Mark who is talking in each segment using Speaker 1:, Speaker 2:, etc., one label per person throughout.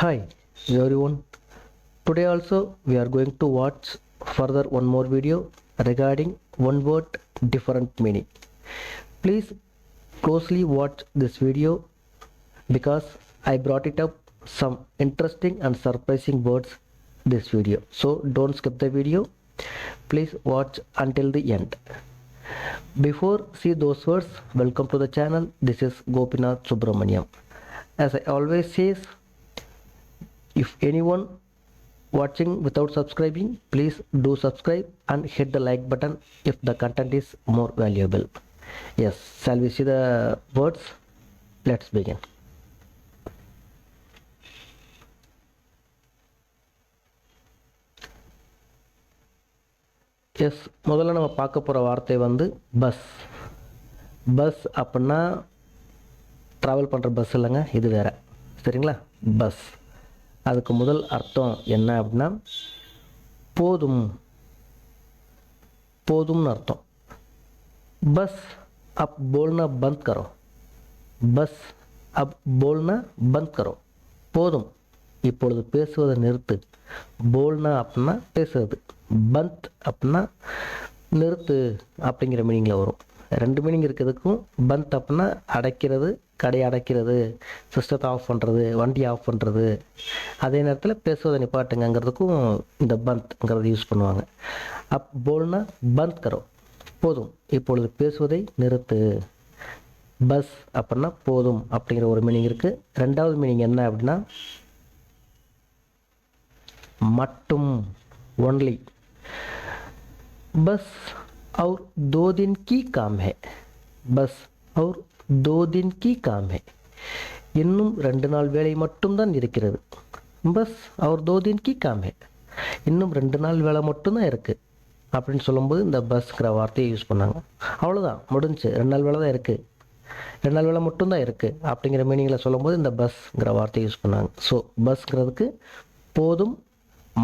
Speaker 1: Hi everyone. Today also we are going to watch further one more video regarding one word different meaning. Please closely watch this video because I brought it up some interesting and surprising words this video. So don't skip the video. Please watch until the end. Before see those words, welcome to the channel. This is Gopinath Subramaniam. As I always says, if anyone watching without subscribing, please do subscribe and hit the like button if the content is more valuable. Yes, shall we see the words? Let's begin. Yes, முதல்ல நம்ம பார்க்க போகிற வார்த்தை வந்து bus. Bus அப்படின்னா travel பண்ணுற bus இல்லைங்க, இது வேறு. சரிங்களா? பஸ். அதுக்கு முதல் அர்த்தம் என்ன அப்படின்னா போதும், போதும்னு அர்த்தம். பஸ் அப் போல்னா பந்த் கரோ, பஸ் அப் போல்னா பந்த் கரோ. போதும், இப்பொழுது பேசுவதை நிறுத்து. போல்னா அப்படின்னா பேசுறது, பந்த் அப்படின்னா நிறுத்து அப்படிங்கிற மீனிங்கில் வரும். ரெண்டு மீனிங் இருக்கிறதுக்கும் பந்த் அப்படின்னா அடைக்கிறது, கடை அடைக்கிறது, சிஸ்டத்தை ஆஃப் பண்ணுறது, வண்டி ஆஃப் பண்ணுறது. அதே நேரத்தில் பேசுவதை நிப்பாட்டுங்கிறதுக்கும் இந்த பந்த்ங்கிறத யூஸ் பண்ணுவாங்க. அப் போல்னா பந்த் கரோ, போதும் இப்பொழுது பேசுவதை நிறுத்து. பஸ் அப்படின்னா போதும் அப்படிங்கிற ஒரு மீனிங் இருக்குது. ரெண்டாவது மீனிங் என்ன அப்படின்னா மட்டும், ஒன்லி. பஸ் और 2 दिन की काम है, बस और 2 दिन की काम है. இன்னும் 2 நாள் வேலை மட்டும்தான் இருக்கிறது. பஸ் और 2 दिन की काम है, இன்னும் 2 நாள் வேலை மட்டும்தான் இருக்குது அப்படின்னு சொல்லும்போது இந்த பஸ்ங்கிற வார்த்தையை யூஸ் பண்ணாங்க. அவ்வளோதான், முடிஞ்சு, 2 நாள் வேலை தான் இருக்குது, 2 நாள் வேலை மட்டும்தான் இருக்குது அப்படிங்கிற மீனிங்கில் சொல்லும்போது இந்த பஸ்ங்கிற வார்த்தையை யூஸ் பண்ணாங்க. ஸோ பஸ்ங்கிறதுக்கு போதும்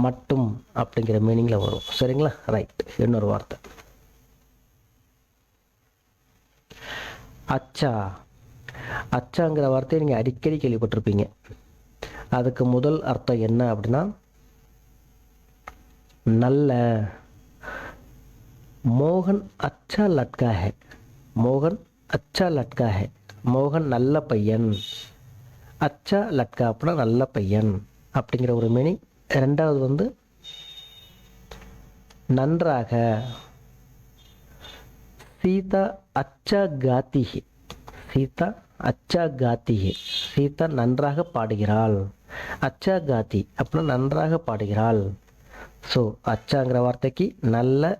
Speaker 1: மட்டும் அப்படிங்கிற மீனிங்கில் வரும். சரிங்களா? ரைட். இன்னொரு வார்த்தை அச்சா. அச்சாங்கிற வார்த்தையை நீங்கள் அடிக்கடி கேள்விப்பட்டிருப்பீங்க. அதுக்கு முதல் அர்த்தம் என்ன அப்படின்னா நல்ல. மோகன் அச்சா லட்கா ஹே, மோகன் அச்சா லட்கா ஹே, மோகன் நல்ல பையன். அச்சா லட்கா அப்படின்னா நல்ல பையன் அப்படிங்கிற ஒரு மீனிங். ரெண்டாவது வந்து நன்றாக. சீதா அச்சா காத்தி ஹே, சீதா அச்சா காத்தி ஹே, சீதா நன்றாக பாடுகிறாள். அச்சா காத்தி அப்படின்னா நன்றாக பாடுகிறாள். ஸோ அச்சாங்கிற வார்த்தைக்கு நல்ல,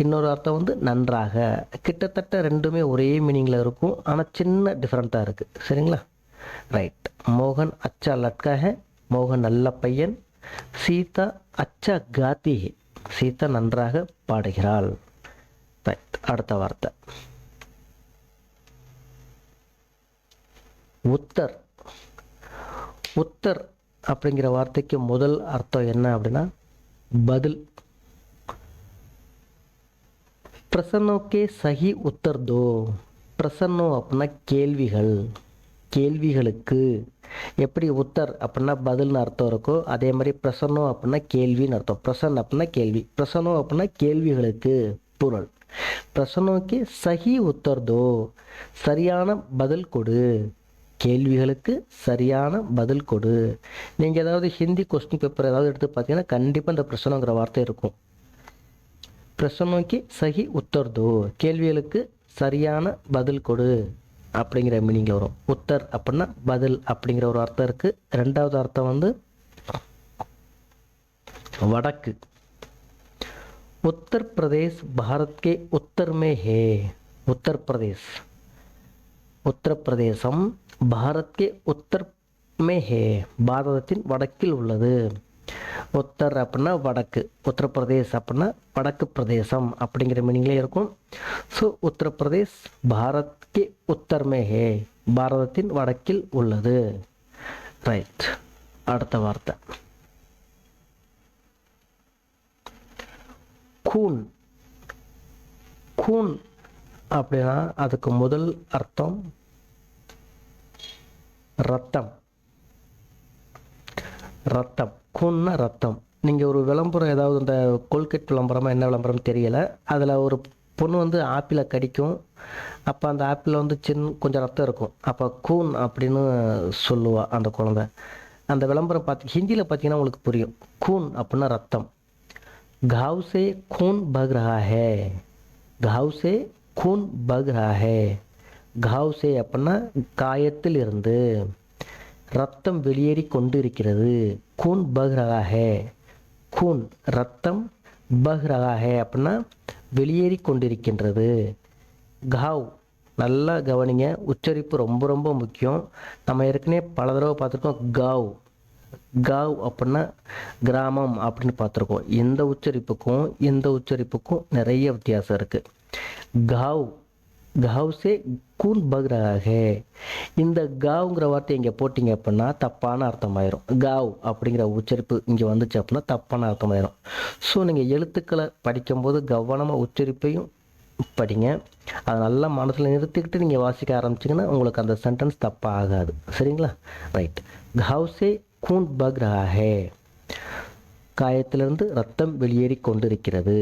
Speaker 1: இன்னொரு அர்த்தம் வந்து நன்றாக. கிட்டத்தட்ட ரெண்டுமே ஒரே மீனிங்கில் இருக்கும், ஆனால் சின்ன டிஃப்ரெண்ட்டாக இருக்குது. சரிங்களா? ரைட். மோகன் அச்சா லட்கா ஹே, மோகன் நல்ல பையன். சீதா அச்சா காத்தி ஹே, சீதா நன்றாக பாடுகிறாள். ரைட். அடுத்த வார்த்தை உத்தர். உத்தர் அப்படிங்கிற வார்த்தைக்கு முதல் அர்த்தம் என்ன அப்படின்னா பதில். பிரசன்னோக்கே சஹி உத்தர் தோ. பிரசன்னோ அப்படின்னா கேள்விகள், கேள்விகளுக்கு. எப்படி உத்தர் அப்படின்னா பதில்னு அர்த்தம் இருக்கோ, அதே மாதிரி பிரசன்னோ அப்படின்னா கேள்வின்னு அர்த்தம். பிரசன் அப்படின்னா கேள்வி, பிரசன்னோ அப்படின்னா கேள்விகளுக்கு புரல். பிரசன்னோக்கே சஹி உத்தர் தோ, சரியான பதில் கொடு. கேள்விகளுக்கு சரியான பதில் கொடு. நீங்கள் ஏதாவது ஹிந்தி கொஸ்டின் பேப்பர் ஏதாவது எடுத்து பார்த்தீங்கன்னா கண்டிப்பாக இந்த பிரசனங்கிற வார்த்தை இருக்கும். பிரசன்னோக்கே சஹி உத்தர் தோ, கேள்விகளுக்கு சரியான பதில் கொடு அப்படிங்கிற மீனிங்கில் வரும். உத்தர் அப்படின்னா பதில் அப்படிங்கிற ஒரு அர்த்தம் இருக்குது. ரெண்டாவது அர்த்தம் வந்து வடக்கு. उत्तर प्रदेश भारत के उत्तर में है. उत्तर प्रदेश, उत्तर प्रदेशम भारत के उत्तर में है, பாரதத்தின் வடக்கில் உள்ளது. உத்தர் அப்படின்னா வடக்கு, உத்தரப்பிரதேஷ் அப்படின்னா வடக்கு பிரதேசம் அப்படிங்கிற மீனிங்லேயே இருக்கும். ஸோ உத்தரப்பிரதேஷ் பாரத் கே உத்தர் மே ஹே, பாரதத்தின் வடக்கில் உள்ளது. ரைட். அடுத்த வார்த்தை கூன். கூன் அப்படின்னா அதுக்கு முதல் அர்த்தம் ரத்தம். ரத்தம். கூன்னா ரத்தம். நீங்கள் ஒரு விளம்பரம் ஏதாவது இந்த கோல்கேட் விளம்பரமாக என்ன விளம்பரம் தெரியலை, அதில் ஒரு பொண்ணு வந்து ஆப்பிளை கடிக்கும். அப்போ அந்த ஆப்பிளில் வந்து கொஞ்சம் ரத்தம் இருக்கும். அப்போ கூன் அப்படின்னு சொல்லுவா அந்த குழந்தை. அந்த விளம்பரம் ஹிந்தியில் பார்த்தீங்கன்னா உங்களுக்கு புரியும். கூன் அப்படின்னா ரத்தம். घाव से खून बग रहा है, घाव से खून बग रहा है. घाव से அப்படின்னா காயத்தில் இருந்து ரத்தம் வெளியேறி கொண்டு இருக்கிறது. கூன் பக் ரஹா ஹே, கூன் ரத்தம், பக் ரஹா ஹே அப்படின்னா வெளியேறி கொண்டிருக்கின்றது. காவ் நல்லா கவனிங்க, உச்சரிப்பு ரொம்ப ரொம்ப முக்கியம். நம்ம ஏற்கனவே பல தடவை பார்த்துருக்கோம். காவ், காவ் அப்படின்னா கிராமம் அப்படின்னு பார்த்துருக்கோம். இந்த உச்சரிப்புக்கும் நிறைய வித்தியாசம் இருக்குது. காவ், காவ் சே கூன் பக் ரஹா ஹே. இந்த காவ்ங்கிற வார்த்தை இங்கே போட்டிங்க அப்படின்னா தப்பான அர்த்தமாயிரும். காவ் அப்படிங்கிற உச்சரிப்பு இங்கே வந்துச்சு அப்படின்னா தப்பான அர்த்தமாயிரும். ஸோ நீங்கள் எழுத்துக்களை படிக்கும்போது கவனமாக உச்சரிப்பையும் படிங்க. அதை நல்லா மனசில் நிறுத்திக்கிட்டு நீங்கள் வாசிக்க ஆரம்பிச்சிங்கன்னா உங்களுக்கு அந்த சென்டென்ஸ் தப்பாக ஆகாது. சரிங்களா? ரைட். காவ் சே கூன் பக் ரஹா ஹே, காயத்திலிருந்து ரத்தம் வெளியேறி கொண்டிருக்கிறது.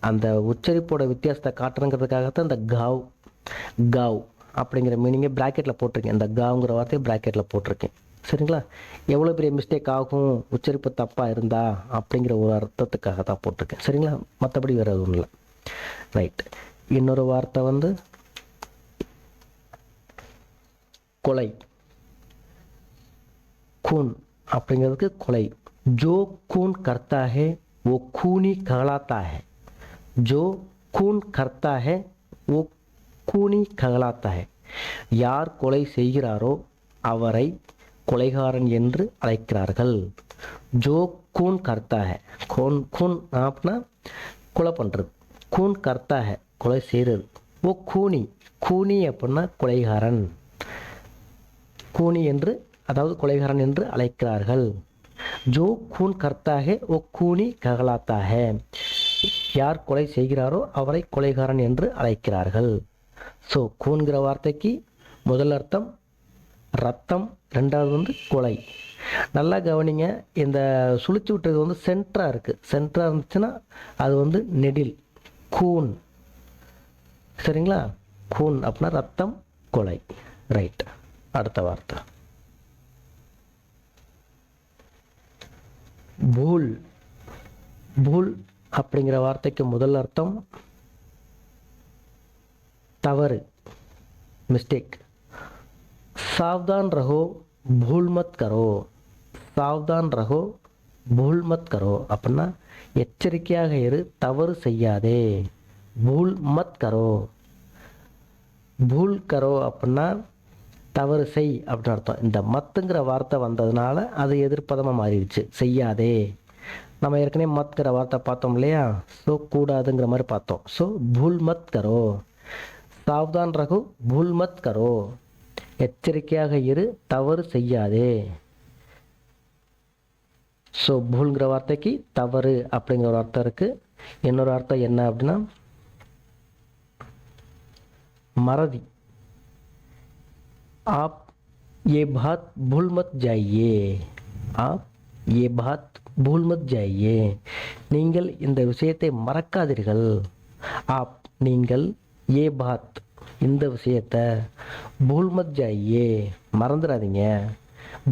Speaker 1: அந்த உச்சரிப்போட வித்தியாசத்தை காட்டுறங்கிறதுக்காகத்தான் இந்த காவ், காவ் அப்படிங்கிற மீனிங்கை ப்ராக்கெட்டில் போட்டிருக்கேன். இந்த காவ்ங்கிற வார்த்தையை ப்ராக்கெட்டில் போட்டிருக்கேன். சரிங்களா? எவ்வளோ பெரிய மிஸ்டேக் ஆகும் உச்சரிப்பு தப்பாக இருந்தா அப்படிங்கிற ஒரு அர்த்தத்துக்காக தான் போட்டிருக்கேன். சரிங்களா? மற்றபடி வேறு எதுவும் இல்லை. ரைட். இன்னொரு வார்த்தை வந்து கொலை. खून அப்படிங்கிறதுக்கு கொலை. जो खून करता है वो खूनी कहलाता है, जो खून करता है वो खूनी कहलाता है. யார் கொலை செய்கிறாரோ அவரை கொலைகாரன் என்று அழைக்கிறார்கள். जो खून करता है, खून खून அப்படின்னா கொலை பண்ணுறது, खून करता है கொலை செய்கிறது. वो खूनी, खूनी அப்படின்னா கொலைகாரன், கூனி என்று அதாவது கொலைகாரன் என்று அழைக்கிறார்கள். ஜோ கூன் கர்த்தா ஹே ஓ கூனி ககலாத்தா ஹே. யார் கொலை செய்கிறாரோ அவரை கொலைகாரன் என்று அழைக்கிறார்கள். ஸோ கூன்கிற வார்த்தைக்கு முதல் அர்த்தம் ரத்தம், ரெண்டாவது வந்து கொலை. நல்லா கவனிங்க. இந்த சுழிச்சு விட்டுறது வந்து சென்டராக இருக்குது. சென்டராக இருந்துச்சுன்னா அது வந்து நெடில், கூன். சரிங்களா? கூன் அப்படின்னா ரத்தம், கொலை. ரைட். அடுத்த வார்த்தை பூல். பூல் அப்படிங்கிற வார்த்தைக்கு முதல் அர்த்தம் தவறு, மிஸ்டேக். சாவ்தான் ரஹோ பூல் மத் கரோ, சாவ்தான் ரஹோ பூல் மத் கரோ அப்படின்னா எச்சரிக்கையாக இரு, தவறு செய்யாதே. பூல் மத் கரோ, பூல் கரோ அப்படின்னா தவறு செய் அப்படின்னு அர்த்தம். இந்த மத்துங்கிற வார்த்தை வந்ததுனால அது எதிர்ப்பதமாக மாறிடுச்சு, செய்யாதே. நம்ம ஏற்கனவே மத்கிற வார்த்தை பார்த்தோம் இல்லையா? ஸோ கூடாதுங்கிற மாதிரி பார்த்தோம். ஸோ பூல் மத் கரோ, சாவ்தான் ரகு பூல் மத் கரோ, எச்சரிக்கையாக இரு, தவறு செய்யாதே. ஸோ பூல்ங்கிற வார்த்தைக்கு தவறு அப்படிங்கிற ஒரு அர்த்தம் இருக்குது. இன்னொரு அர்த்தம் என்ன அப்படின்னா மறதி. आप ये बात भूल मत जाइए, आप ये बात भूल मत जाइए. நீங்கள் இந்த விஷயத்தை மறக்காதீர்கள். ஆப் நீங்கள், ஏ பாத் இந்த விஷயத்தை, பூல் மத் ஜாயியே மறந்துடாதீங்க.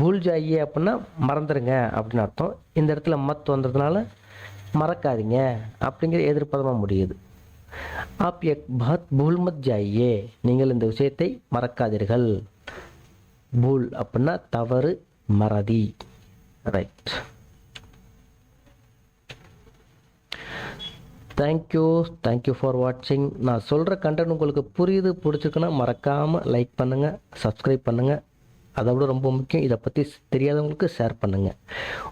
Speaker 1: பூல் ஜாயியே அப்படின்னா மறந்துடுங்க அப்படின்னு அர்த்தம். இந்த இடத்துல மத் வந்ததுனால மறக்காதீங்க அப்படிங்கிற எதிர்ப்பதமாக முடியுது. ஆப் எக் பாத் பூல் மத் ஜாயியே, நீங்கள் இந்த விஷயத்தை மறக்காதீர்கள். பூல் அப்படின்னா தவறு, மறதி. ரைட். தேங்க்யூ ஃபார் வாட்சிங். நான் சொல்கிற கண்டென்ட் உங்களுக்கு புரியுது, பிடிச்சிருக்குன்னா மறக்காமல் லைக் பண்ணுங்கள், சப்ஸ்கிரைப் பண்ணுங்கள். அதை விட ரொம்ப முக்கியம், இதை பற்றி தெரியாதவங்களுக்கு ஷேர் பண்ணுங்கள்.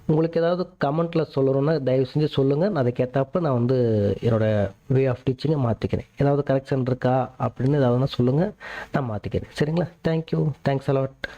Speaker 1: உங்களுக்கு ஏதாவது கமெண்ட்டில் சொல்லணுன்னா தயவு செஞ்சு சொல்லுங்கள். நான் அதுக்கேற்றப்ப நான் வந்து என்னோடய வே ஆஃப் டீச்சிங்கை மாற்றிக்கிறேன். ஏதாவது கரெக்ஷன் இருக்கா அப்படின்னு ஏதாவது சொல்லுங்கள், நான் மாற்றிக்கிறேன். சரிங்களா? தேங்க்யூ. Thanks a lot.